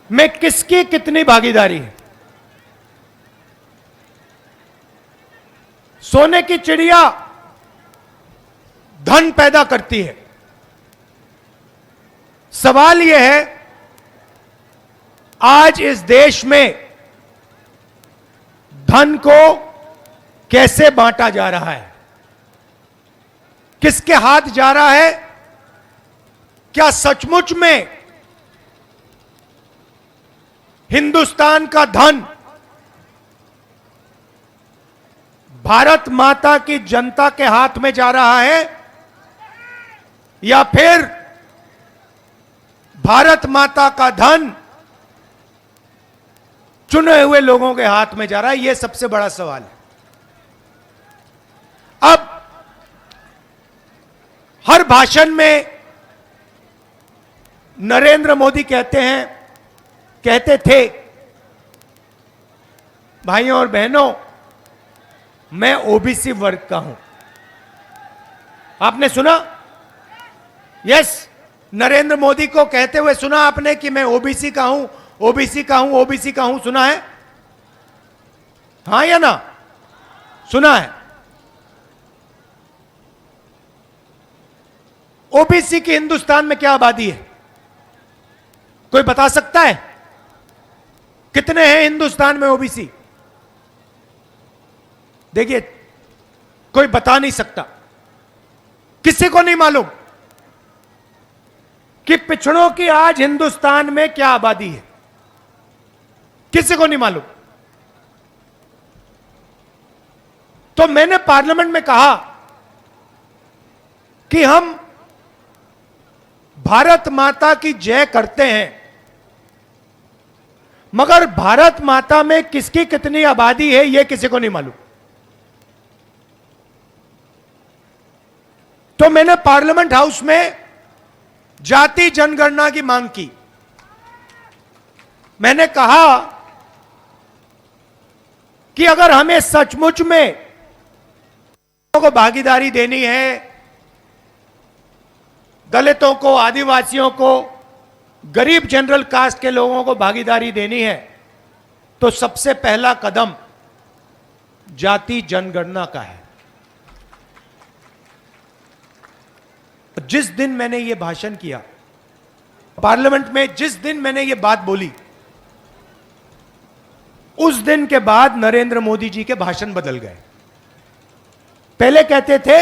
में किसकी कितनी भागीदारी है। सोने की चिड़िया धन पैदा करती है। सवाल यह है, आज इस देश में धन को कैसे बांटा जा रहा है, किसके हाथ जा रहा है। क्या सचमुच में हिंदुस्तान का धन भारत माता की जनता के हाथ में जा रहा है, या फिर भारत माता का धन चुने हुए लोगों के हाथ में जा रहा है। यह सबसे बड़ा सवाल है। अब हर भाषण में नरेंद्र मोदी कहते थे, भाइयों और बहनों, मैं ओबीसी वर्ग का हूं। आपने सुना? यस, नरेंद्र मोदी को कहते हुए सुना आपने कि मैं ओबीसी का हूं, ओबीसी का हूं, ओबीसी का हूं। सुना है? हां या ना? सुना है। ओबीसी की हिंदुस्तान में क्या आबादी है? कोई बता सकता है? कितने हैं हिंदुस्तान में ओबीसी? देखिए, कोई बता नहीं सकता, किसी को नहीं मालूम कि पिछड़ों की आज हिंदुस्तान में क्या आबादी है। किसी को नहीं मालूम। तो मैंने पार्लियामेंट में कहा कि हम भारत माता की जय करते हैं, मगर भारत माता में किसकी कितनी आबादी है यह किसी को नहीं मालूम। तो मैंने पार्लियामेंट हाउस में जाति जनगणना की मांग की। मैंने कहा कि अगर हमें सचमुच में को भागीदारी देनी है, दलितों को, आदिवासियों को, गरीब जनरल कास्ट के लोगों को भागीदारी देनी है, तो सबसे पहला कदम जाति जनगणना का है। जिस दिन मैंने यह भाषण किया पार्लियामेंट में, जिस दिन मैंने यह बात बोली, उस दिन के बाद नरेंद्र मोदी जी के भाषण बदल गए। पहले कहते थे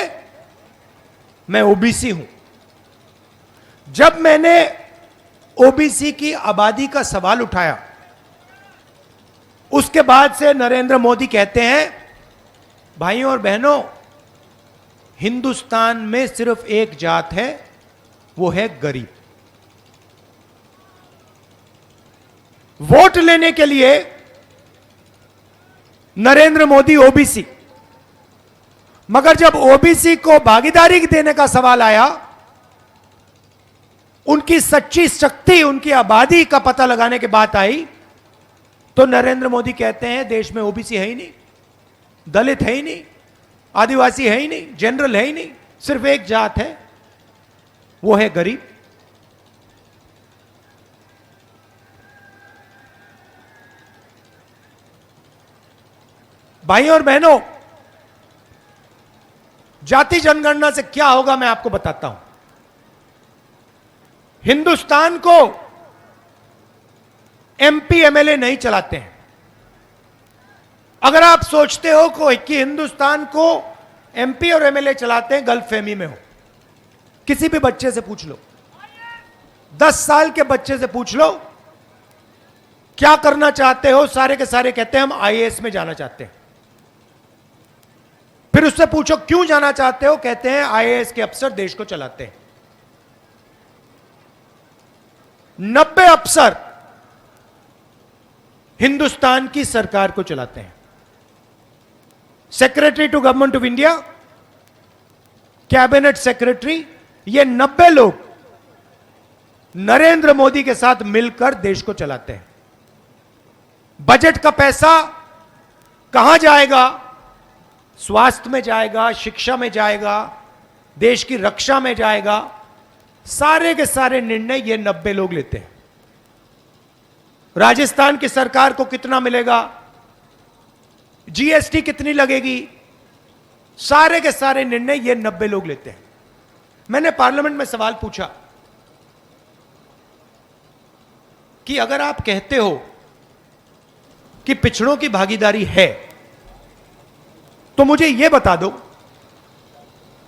मैं ओबीसी हूं। जब मैंने ओबीसी की आबादी का सवाल उठाया, उसके बाद से नरेंद्र मोदी कहते हैं, भाइयों और बहनों, हिंदुस्तान में सिर्फ एक जात है, वो है गरीब। वोट लेने के लिए नरेंद्र मोदी ओबीसी, मगर जब ओबीसी को भागीदारी देने का सवाल आया, उनकी सच्ची शक्ति, उनकी आबादी का पता लगाने की बात आई, तो नरेंद्र मोदी कहते हैं देश में ओबीसी है ही नहीं, दलित है ही नहीं, आदिवासी है ही नहीं, जनरल है ही नहीं, सिर्फ एक जात है, वो है गरीब। भाइयों और बहनों, जाति जनगणना से क्या होगा मैं आपको बताता हूं। हिंदुस्तान को एमपी एमएलए नहीं चलाते हैं। अगर आप सोचते हो कि हिंदुस्तान को एमपी और एमएलए चलाते हैं, गलतफहमी में हो। किसी भी बच्चे से पूछ लो, 10 साल के बच्चे से पूछ लो क्या करना चाहते हो, सारे के सारे कहते हैं हम आईएएस में जाना चाहते हैं। फिर उससे पूछो क्यों जाना चाहते हो, कहते हैं आईएएस के अफसर देश को चलाते हैं। 90 अफसर हिंदुस्तान की सरकार को चलाते हैं। Secretary to government of India, cabinet secretary, ये 90 लोग नरेंद्र मोदी के साथ मिलकर देश को चलाते हैं। बजट का पैसा कहां जाएगा? स्वास्थ्य में जाएगा, शिक्षा में जाएगा, देश की रक्षा में जाएगा। सारे के सारे निर्णय ये 90 लोग लेते हैं। राजस्थान की सरकार को कितना मिलेगा, जीएसटी कितनी लगेगी, सारे के सारे निर्णय ये 90 लोग लेते हैं। मैंने पार्लियामेंट में सवाल पूछा कि अगर आप कहते हो कि पिछड़ों की भागीदारी है, तो मुझे यह बता दो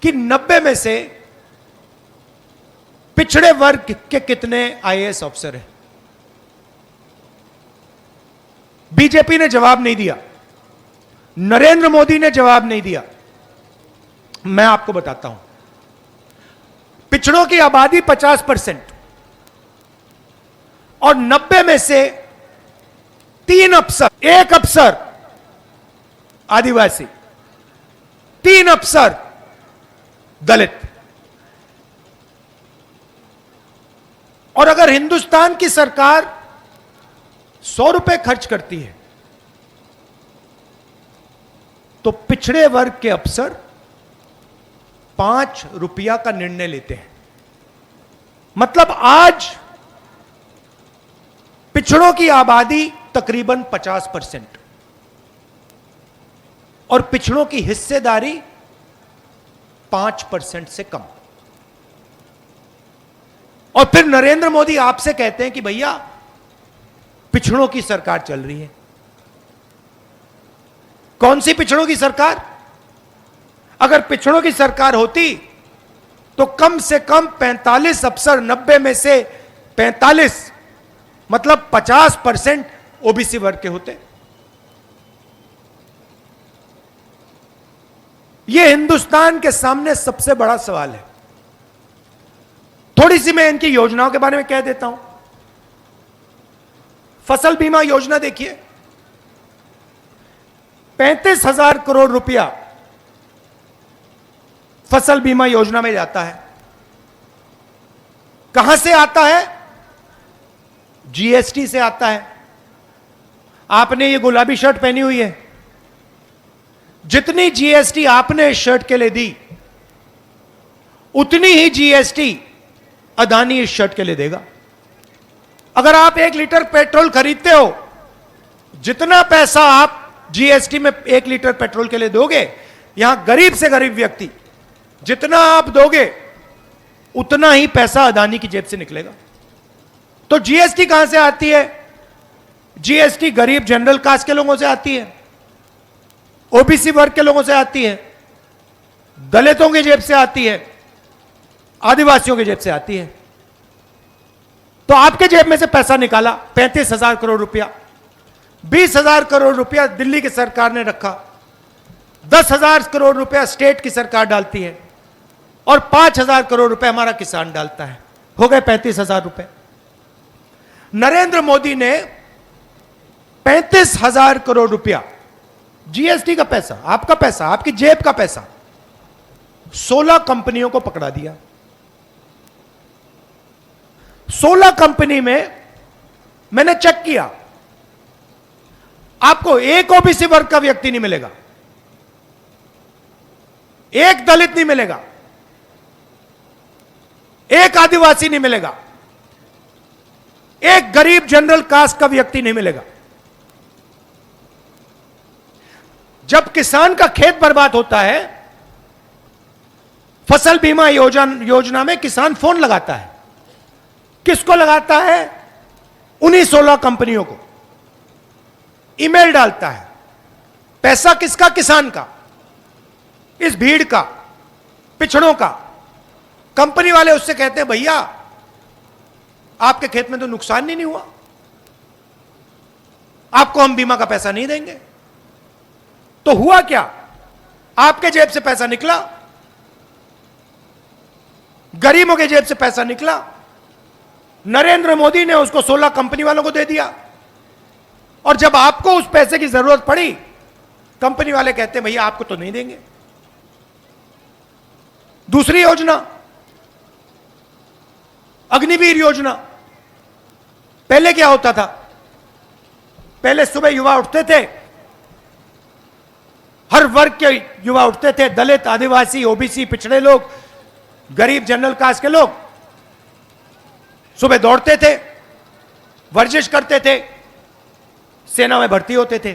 कि 90 में से पिछड़े वर्ग के कितने आईएएस अफसर हैं। बीजेपी ने जवाब नहीं दिया, नरेंद्र मोदी ने जवाब नहीं दिया। मैं आपको बताता हूं, पिछड़ों की आबादी 50% और 90 में से 3 अफसर, 1 अफसर आदिवासी, 3 अफसर दलित। और अगर हिंदुस्तान की सरकार 100 रुपए खर्च करती है तो पिछड़े वर्ग के अफसर 5 रुपया का निर्णय लेते हैं। मतलब आज पिछड़ों की आबादी तकरीबन 50% और पिछड़ों की हिस्सेदारी 5% से कम। और फिर नरेंद्र मोदी आपसे कहते हैं कि भैया पिछड़ों की सरकार चल रही है। कौन सी पिछड़ों की सरकार? अगर पिछड़ों की सरकार होती तो कम से कम 45 अफसर 90 में से 45 मतलब 50% ओबीसी वर्ग के होते। यह हिंदुस्तान के सामने सबसे बड़ा सवाल है। थोड़ी सी मैं इनकी योजनाओं के बारे में कह देता हूं। फसल बीमा योजना देखिए, 35,000 करोड़ रुपया फसल बीमा योजना में जाता है। कहां से आता है? जीएसटी से आता है। आपने ये गुलाबी शर्ट पहनी हुई है, जितनी जीएसटी आपने इस शर्ट के लिए दी उतनी ही जीएसटी अदानी इस शर्ट के लिए देगा। अगर आप 1 लीटर पेट्रोल खरीदते हो, जितना पैसा आप जीएसटी में 1 लीटर पेट्रोल के लिए दोगे, यहां गरीब से गरीब व्यक्ति जितना आप दोगे उतना ही पैसा अदानी की जेब से निकलेगा। तो जीएसटी कहां से आती है? जीएसटी गरीब जनरल कास्ट के लोगों से आती है, ओबीसी वर्ग के लोगों से आती है, दलितों की जेब से आती है, आदिवासियों की जेब से आती है। तो आपके जेब में से पैसा निकाला 35,000 करोड़ रुपया, 20,000 करोड़ रुपया दिल्ली की सरकार ने रखा, 10,000 करोड़ रुपया स्टेट की सरकार डालती है और 5,000 करोड़ रुपया हमारा किसान डालता है। हो गए 35,000 रुपए। नरेंद्र मोदी ने 35,000 करोड़ रुपया जीएसटी का पैसा, आपका पैसा, आपकी जेब का पैसा 16 कंपनियों को पकड़ा दिया। 16 कंपनी में मैंने चेक किया, आपको एक ओबीसी वर्ग का व्यक्ति नहीं मिलेगा, एक दलित नहीं मिलेगा, एक आदिवासी नहीं मिलेगा, एक गरीब जनरल कास्ट का व्यक्ति नहीं मिलेगा। जब किसान का खेत बर्बाद होता है, फसल बीमा योजना में किसान फोन लगाता है। किसको लगाता है? उन्हीं 16 कंपनियों को ईमेल डालता है। पैसा किसका? किसान का, इस भीड़ का, पिछड़ों का। कंपनी वाले उससे कहते हैं भैया आपके खेत में तो नुकसान नहीं हुआ, आपको हम बीमा का पैसा नहीं देंगे। तो हुआ क्या? आपके जेब से पैसा निकला, गरीबों के जेब से पैसा निकला, नरेंद्र मोदी ने उसको 16 कंपनी वालों को दे दिया। और जब आपको उस पैसे की जरूरत पड़ी, कंपनी वाले कहते हैं भैया आपको तो नहीं देंगे। दूसरी योजना अग्निवीर योजना। पहले क्या होता था? पहले सुबह युवा उठते थे, हर वर्ग के युवा उठते थे, दलित, आदिवासी, ओबीसी, पिछड़े लोग, गरीब जनरल कास्ट के लोग सुबह दौड़ते थे, वर्जिश करते थे, सेना में भर्ती होते थे।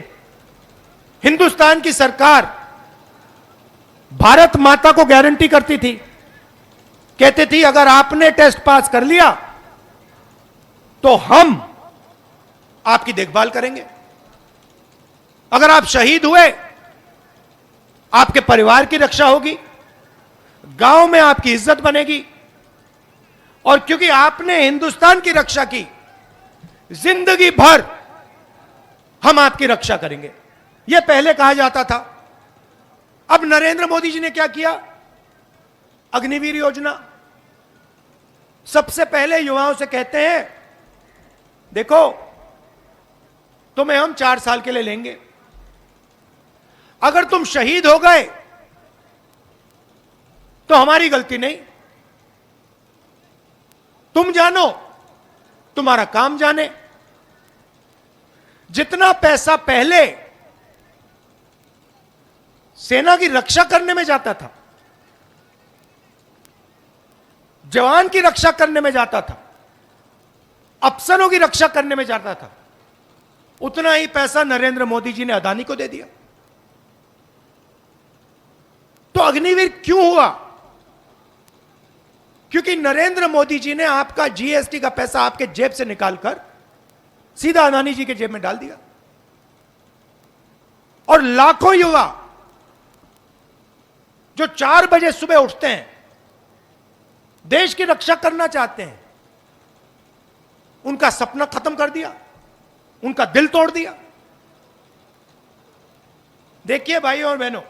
हिंदुस्तान की सरकार भारत माता को गारंटी करती थी, कहती थी अगर आपने टेस्ट पास कर लिया तो हम आपकी देखभाल करेंगे, अगर आप शहीद हुए आपके परिवार की रक्षा होगी, गांव में आपकी इज्जत बनेगी, और क्योंकि आपने हिंदुस्तान की रक्षा की, जिंदगी भर हम आपकी रक्षा करेंगे। यह पहले कहा जाता था। अब नरेंद्र मोदी जी ने क्या किया? अग्निवीर योजना। सबसे पहले युवाओं से कहते हैं देखो तुम्हें हम 4 साल के लिए लेंगे, अगर तुम शहीद हो गए तो हमारी गलती नहीं, तुम जानो तुम्हारा काम जाने। जितना पैसा पहले सेना की रक्षा करने में जाता था, जवान की रक्षा करने में जाता था, अफसरों की रक्षा करने में जाता था, उतना ही पैसा नरेंद्र मोदी जी ने अदानी को दे दिया। तो अग्निवीर क्यों हुआ? क्योंकि नरेंद्र मोदी जी ने आपका जीएसटी का पैसा आपके जेब से निकालकर सीधा अदानी जी के जेब में डाल दिया, और लाखों युवा जो 4 बजे सुबह उठते हैं, देश की रक्षा करना चाहते हैं, उनका सपना खत्म कर दिया, उनका दिल तोड़ दिया। देखिए भाइयों और बहनों,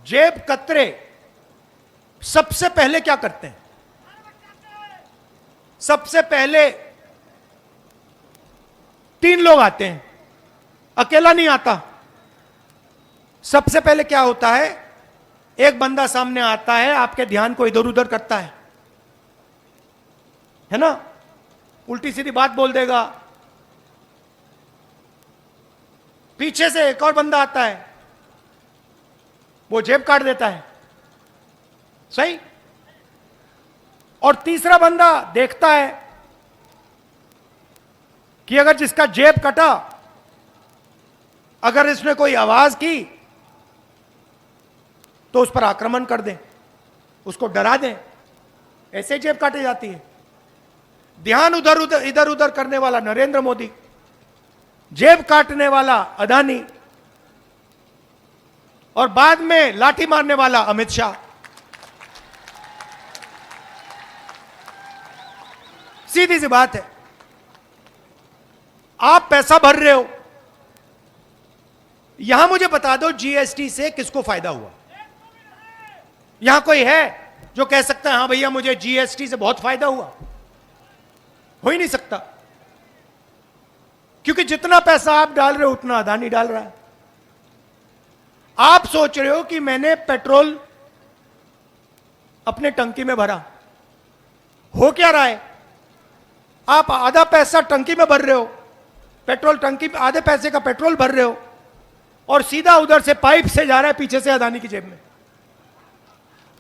जेब कतरे सबसे पहले क्या करते हैं? सबसे पहले 3 लोग आते हैं, अकेला नहीं आता। सबसे पहले क्या होता है? एक बंदा सामने आता है, आपके ध्यान को इधर उधर करता है ना, उल्टी सीधी बात बोल देगा। पीछे से एक और बंदा आता है, वो जेब काट देता है, सही। और तीसरा बंदा देखता है कि अगर जिसका जेब कटा, अगर इसने कोई आवाज की तो उस पर आक्रमण कर दें, उसको डरा दें। ऐसे जेब काटी जाती है। ध्यान इधर उधर करने वाला नरेंद्र मोदी, जेब काटने वाला अदानी, और बाद में लाठी मारने वाला अमित शाह। सीधी सी बात है, आप पैसा भर रहे हो। यहां मुझे बता दो जीएसटी से किसको फायदा हुआ? यहां कोई है जो कह सकता है हां भैया मुझे जीएसटी से बहुत फायदा हुआ? हो ही नहीं सकता, क्योंकि जितना पैसा आप डाल रहे हो उतना अदानी डाल रहा है। आप सोच रहे हो कि मैंने पेट्रोल अपने टंकी में भरा, हो क्या रहा है? आप आधा पैसा टंकी में भर रहे हो, पेट्रोल टंकी आधे पैसे का पेट्रोल भर रहे हो, और सीधा उधर से पाइप से जा रहा है पीछे से अदानी की जेब में।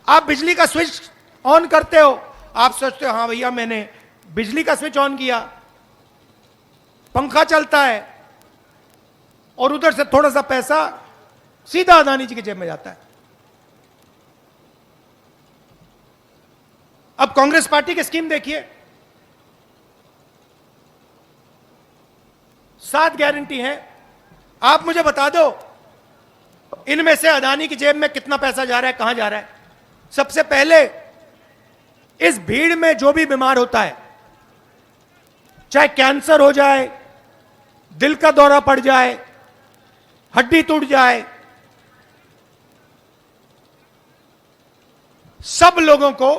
आप बिजली का स्विच ऑन करते हो, आप सोचते हो हाँ भैया मैंने बिजली का स्विच ऑन किया, पंखा चलता है, और उधर से थोड़ा सा पैसा सीधा अदानी जी की जेब में जाता है। अब कांग्रेस पार्टी की स्कीम देखिए, 7 गारंटी हैं। आप मुझे बता दो इनमें से अदानी की जेब में कितना पैसा जा रहा है, कहां जा रहा है? सबसे पहले इस भीड़ में जो भी बीमार होता है, चाहे कैंसर हो जाए, दिल का दौरा पड़ जाए, हड्डी टूट जाए, सब लोगों को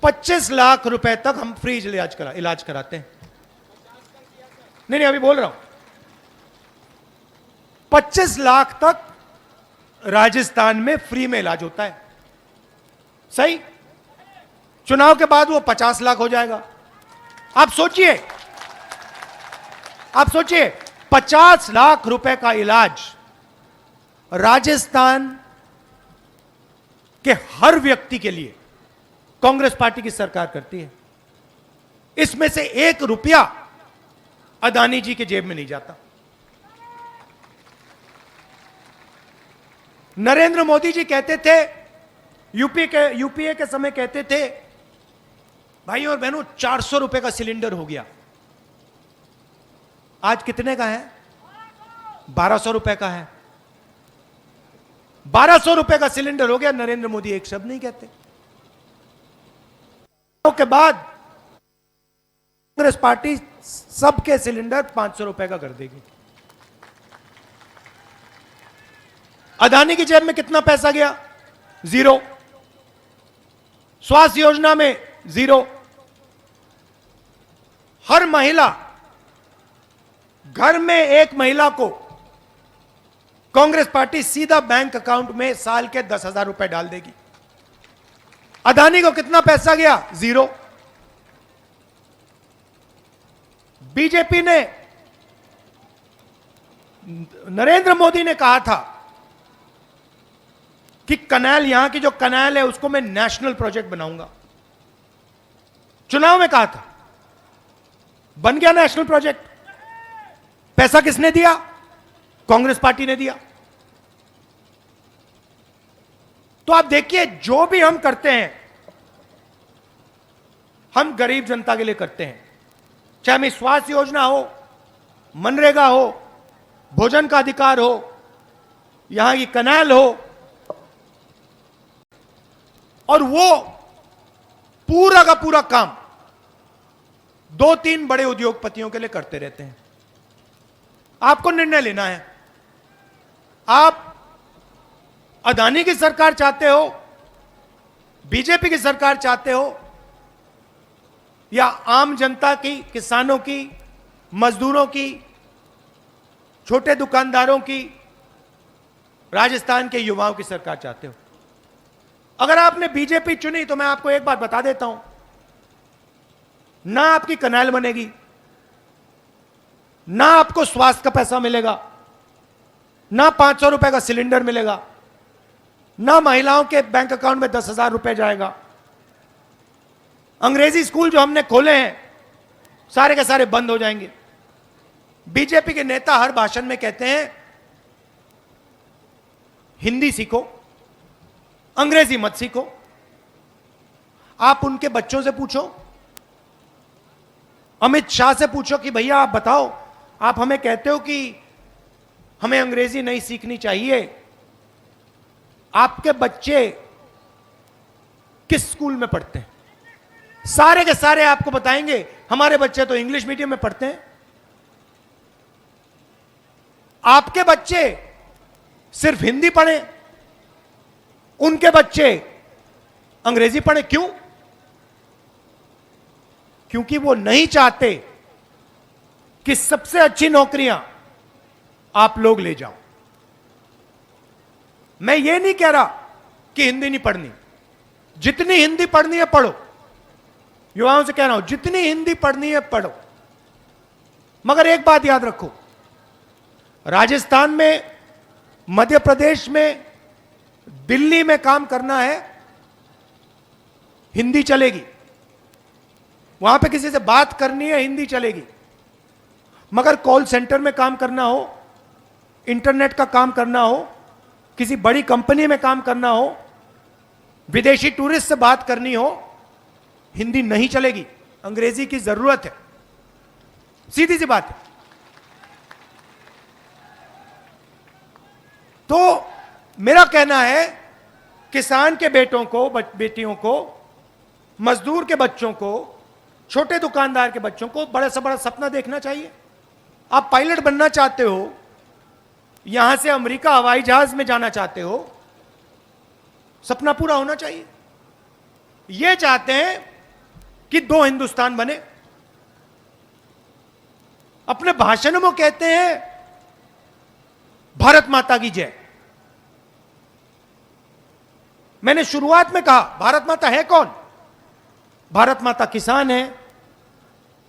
25 लाख रुपए तक हम फ्री इलाज कराते हैं। नहीं अभी बोल रहा हूं, 25 लाख तक राजस्थान में फ्री में इलाज होता है, सही। चुनाव के बाद वो 50 लाख हो जाएगा। आप सोचिए 50 लाख रुपए का इलाज राजस्थान के हर व्यक्ति के लिए कांग्रेस पार्टी की सरकार करती है। इसमें से 1 रुपया अदानी जी की जेब में नहीं जाता। नरेंद्र मोदी जी कहते थे, यूपीए के समय कहते थे, भाई और बहनों 400 रुपए का सिलेंडर हो गया। आज कितने का है? 1200 रुपए का है। 1200 रुपए का सिलेंडर हो गया। नरेंद्र मोदी एक शब्द नहीं कहते। के बाद कांग्रेस पार्टी सबके सिलेंडर 500 रुपए का कर देगी। अदानी की जेब में कितना पैसा गया? 0। स्वास्थ्य योजना में 0। हर महिला, घर में एक महिला को कांग्रेस पार्टी सीधा बैंक अकाउंट में साल के 10,000 रुपए डाल देगी। अदानी को कितना पैसा गया? 0। बीजेपी ने, नरेंद्र मोदी ने कहा था कि कनाल, यहां की जो कनाल है उसको मैं नेशनल प्रोजेक्ट बनाऊंगा। चुनाव में कहा था, बन गया नेशनल प्रोजेक्ट। पैसा किसने दिया? कांग्रेस पार्टी ने दिया। तो आप देखिए, जो भी हम करते हैं, हम गरीब जनता के लिए करते हैं। चाहे हमें स्वास्थ्य योजना हो, मनरेगा हो, भोजन का अधिकार हो, यहां की कनाल हो, और वो पूरा का पूरा काम 2-3 बड़े उद्योगपतियों के लिए करते रहते हैं। आपको निर्णय लेना है। आप अदानी की सरकार चाहते हो, बीजेपी की सरकार चाहते हो, या आम जनता की, किसानों की, मजदूरों की, छोटे दुकानदारों की, राजस्थान के युवाओं की सरकार चाहते हो? अगर आपने बीजेपी चुनी तो मैं आपको एक बात बता देता हूं, ना आपकी कनाल बनेगी, ना आपको स्वास्थ्य का पैसा मिलेगा, ना 500 रुपए का सिलेंडर मिलेगा, ना महिलाओं के बैंक अकाउंट में 10,000 रुपए जाएगा। अंग्रेजी स्कूल जो हमने खोले हैं सारे के सारे बंद हो जाएंगे। बीजेपी के नेता हर भाषण में कहते हैं हिंदी सीखो, अंग्रेजी मत सीखो। आप उनके बच्चों से पूछो, अमित शाह से पूछो कि भैया आप बताओ, आप हमें कहते हो कि हमें अंग्रेजी नहीं सीखनी चाहिए, आपके बच्चे किस स्कूल में पढ़ते हैं? सारे के सारे आपको बताएंगे हमारे बच्चे तो इंग्लिश मीडियम में पढ़ते हैं। आपके बच्चे सिर्फ हिंदी पढ़े, उनके बच्चे अंग्रेजी पढ़े। क्यों? क्योंकि वो नहीं चाहते कि सबसे अच्छी नौकरियां आप लोग ले जाओ। मैं ये नहीं कह रहा कि हिंदी नहीं पढ़नी, जितनी हिंदी पढ़नी है पढ़ो। युवाओं से कह रहा हूं, जितनी हिंदी पढ़नी है पढ़ो, मगर एक बात याद रखो, राजस्थान में, मध्य प्रदेश में, दिल्ली में काम करना है, हिंदी चलेगी। वहां पे किसी से बात करनी है, हिंदी चलेगी। मगर कॉल सेंटर में काम करना हो, इंटरनेट का काम करना हो, किसी बड़ी कंपनी में काम करना हो, विदेशी टूरिस्ट से बात करनी हो, हिंदी नहीं चलेगी, अंग्रेजी की जरूरत है। सीधी सी बात है। तो मेरा कहना है, किसान के बेटों को, बेटियों को, मजदूर के बच्चों को, छोटे दुकानदार के बच्चों को बड़ा से बड़ा सपना देखना चाहिए। आप पायलट बनना चाहते हो, यहां से अमेरिका हवाई जहाज में जाना चाहते हो, सपना पूरा होना चाहिए। ये चाहते हैं कि 2 हिंदुस्तान बने। अपने भाषण में कहते हैं भारत माता की जय। मैंने शुरुआत में कहा, भारत माता है कौन? भारत माता किसान है,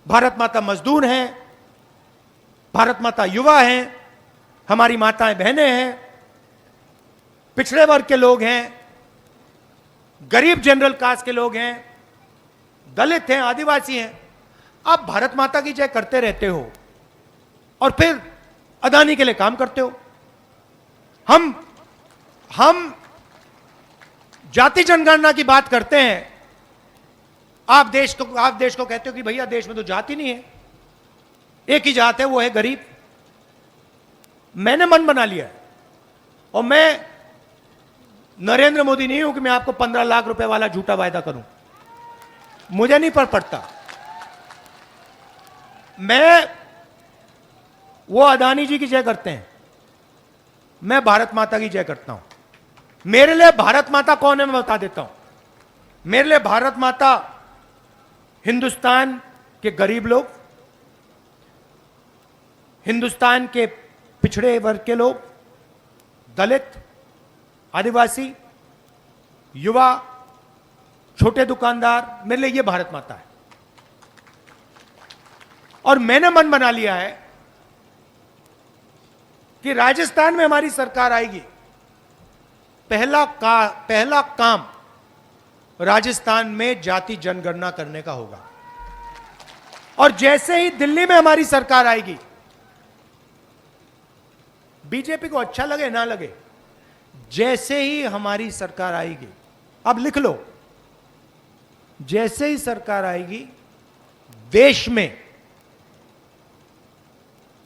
भारत माता मजदूर हैं, भारत माता युवा हैं, हमारी माताएं बहनें हैं, पिछड़े वर्ग के लोग हैं, गरीब जनरल कास्ट के लोग हैं, दलित हैं, आदिवासी हैं। आप भारत माता की जय करते रहते हो, और फिर अदानी के लिए काम करते हो। हम जाति जनगणना की बात करते हैं, आप देश को कहते हो कि भैया देश में तो जाति नहीं है, एक ही जात है, वो है गरीब। मैंने मन बना लिया है, और मैं नरेंद्र मोदी नहीं हूं कि मैं आपको 15 लाख रुपए वाला झूठा वायदा करूं, मुझे नहीं पड़ता। मैं वो अदानी जी की जय करते हैं, मैं भारत माता की जय करता हूं। मेरे लिए भारत माता कौन है मैं बता देता हूं। मेरे लिए भारत माता हिंदुस्तान के गरीब लोग, हिंदुस्तान के पिछड़े वर्ग के लोग, दलित, आदिवासी, युवा, छोटे दुकानदार, मेरे लिए ये भारत माता है। और मैंने मन बना लिया है कि राजस्थान में हमारी सरकार आएगी, पहला काम राजस्थान में जाति जनगणना करने का होगा। और जैसे ही दिल्ली में हमारी सरकार आएगी, बीजेपी को अच्छा लगे ना लगे, जैसे ही हमारी सरकार आएगी, अब लिख लो, जैसे ही सरकार आएगी, देश में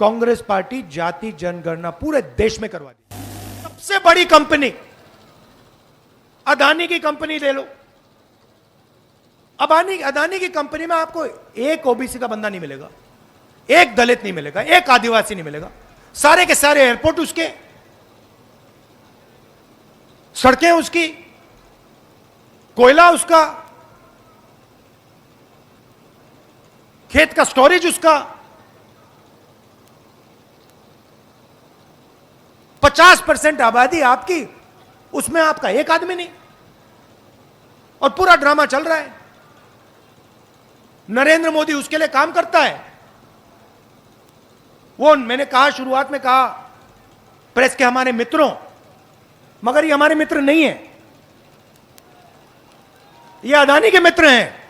कांग्रेस पार्टी जाति जनगणना पूरे देश में करवा दी। सबसे बड़ी कंपनी अदानी की कंपनी ले लो। अदानी की कंपनी में आपको एक ओबीसी का बंदा नहीं मिलेगा, एक दलित नहीं मिलेगा, एक आदिवासी नहीं मिलेगा। सारे के सारे एयरपोर्ट उसके, सड़कें उसकी, कोयला उसका, खेत का स्टोरेज उसका। 50% आबादी आपकी, उसमें आपका एक आदमी नहीं, और पूरा ड्रामा चल रहा है। नरेंद्र मोदी उसके लिए काम करता है। वो मैंने कहा, शुरुआत में कहा, प्रेस के हमारे मित्रों, मगर ये हमारे मित्र नहीं है, ये अदानी के मित्र हैं।